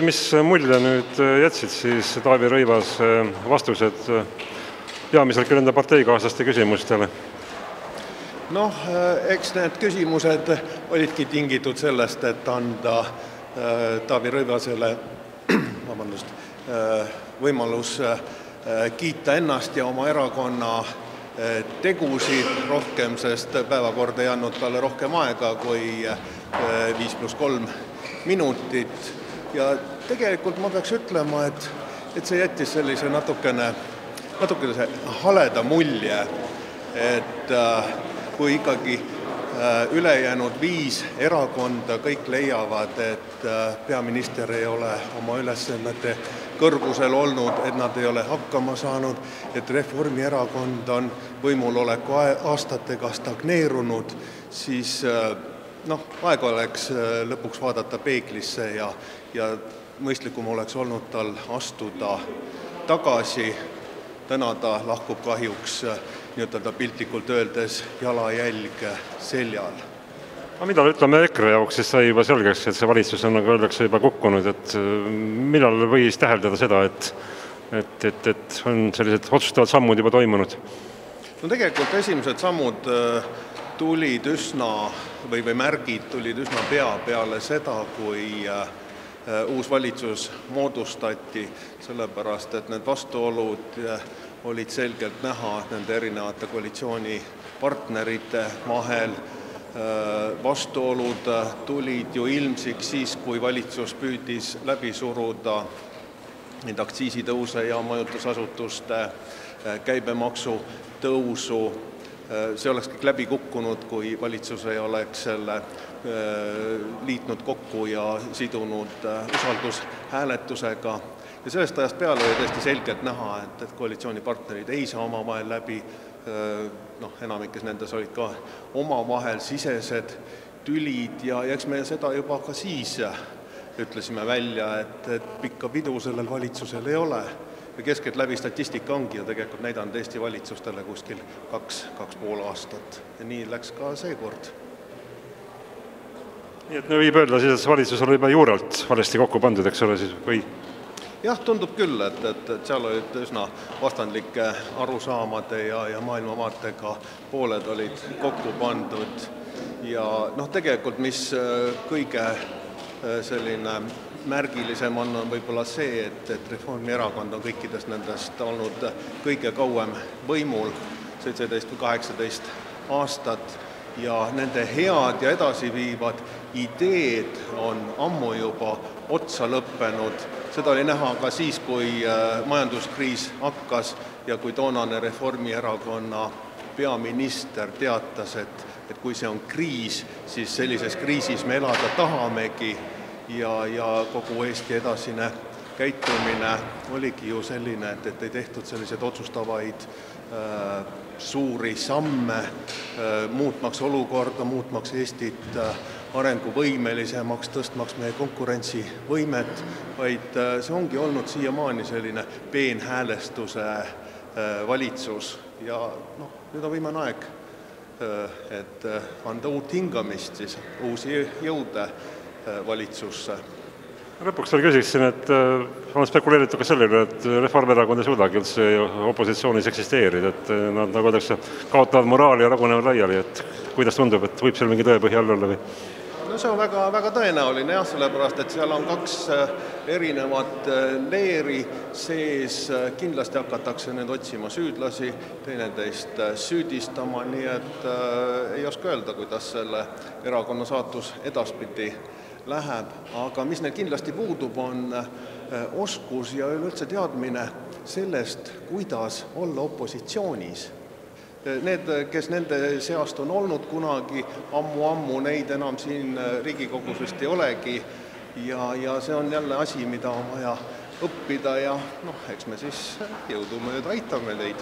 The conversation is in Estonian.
Mis mulje nüüd jätsid siis Taavi Rõivas vastused peamiselt küll enda parteikaaslaste küsimustele? Noh, eks need küsimused olidki tingitud sellest, et anda Taavi Rõivasele võimalus kiita ennast ja oma erakonna tegusid rohkem, sest päevakorda ei andnud talle rohkem aega kui 5+3 minutit. Ja tegelikult ma peaks ütlema, et see jättis sellise natukene haleda mulje, et kui ikkagi ülejäänud 5 erakonda kõik leiavad, et peaminister ei ole oma ülesannete kõrgusel olnud, et nad ei ole hakkama saanud, et Reformierakond on võimuloleku aastatega stagneerunud, siis aeg oleks lõpuks vaadata peeglisse ja mõistlikum oleks olnud tal astuda tagasi. Täna ta lahkub kahjuks piltlikult öeldes jalajälg seljal. Mida ütleme EKRE jaoks, siis sai juba selgeks, et see valitsus on, nagu öeldakse, juba kukkunud, et millal võis täheldada seda, et on sellised otsustavad sammud juba toimunud? No tegelikult esimesed sammud tulid või märgid tulid üsna pea peale seda, kui uus valitsus moodustati, sellepärast et need vastuolud olid selgelt näha nende erinevate koalitsioonipartnerite vahel. Vastuolud tulid ju ilmsiks siis, kui valitsus püüdis läbi suruda neid aktsiisitõuse ja majutusasutuste käibemaksu tõusu. See oleks kõik läbi kukkunud, kui valitsus ei oleks selle liitnud kokku ja sidunud usaldushääletusega. Ja sellest ajast peale oli tõesti selgelt näha, et koalitsioonipartnerid ei saa omavahel läbi. Enamikes nendes olid ka omavahel sisesed tülid ja eks me seda juba ka siis ütlesime välja, et pikka pidu sellel valitsusel ei ole. Ja keskelt läbi statistika ongi ju tegelikult näidanud Eesti valitsustele kuskil 2,5 aastat. Ja nii läks ka seekord. Nii et võib öelda siis, et valitsus oli juba juurelt valesti kokku pandud, eks ole siis, või? Jah, tundub küll, et seal olid üsna vastandlike arusaamade ja maailmavaatega pooled olid kokku pandud. Ja tegelikult, mis kõige selline märgilisem on võib-olla see, et Reformierakond on kõikidest nendest olnud kõige kauem võimul, 17 või 18 aastat, ja nende head ja edasiviivad ideed on ammu juba otsa lõppenud. Seda oli näha ka siis, kui majanduskriis hakkas ja kui toonane Reformierakonna peaminister teatas, et kui see on kriis, siis sellises kriisis me elada tahamegi. Ja kogu Eesti edasine käitumine oligi ju selline, et ei tehtud selliseid otsustavaid suuri samme, muutmaks olukorda, muutmaks Eestit arenguvõimelisemaks, tõstmaks meie konkurentsivõimet, vaid see ongi olnud siiamaani selline peenhäälestuse valitsus. Ja nüüd on viimane aeg, et anda uut hingamist, siis uusi jõude valitsusse. Lõpuks veel küsiksin, et on spekuleeritud ka selle üle, et Reformierakond ei suudagi üldse opositsioonis eksisteerida, et nad, nagu öeldakse, kaotavad moraali ja ragunevad laiali, et kuidas tundub, et võib seal mingi tõepõhi all olla või? No see on väga tõenäoline, jah, sellepärast, et seal on 2 erinevat leeri sees, kindlasti hakatakse nüüd otsima süüdlasi, teineteist süüdistama, nii et ei oska öelda, kuidas selle erakonna saatus edaspidi läheb, aga mis neil kindlasti puudub, on oskus ja üleüldse teadmine sellest, kuidas olla opositsioonis. Need, kes nende seast on olnud kunagi ammu, neid enam siin Riigikogus vist ei olegi ja see on jälle asi, mida on vaja õppida ja eks me siis jõudumööda aitame neid.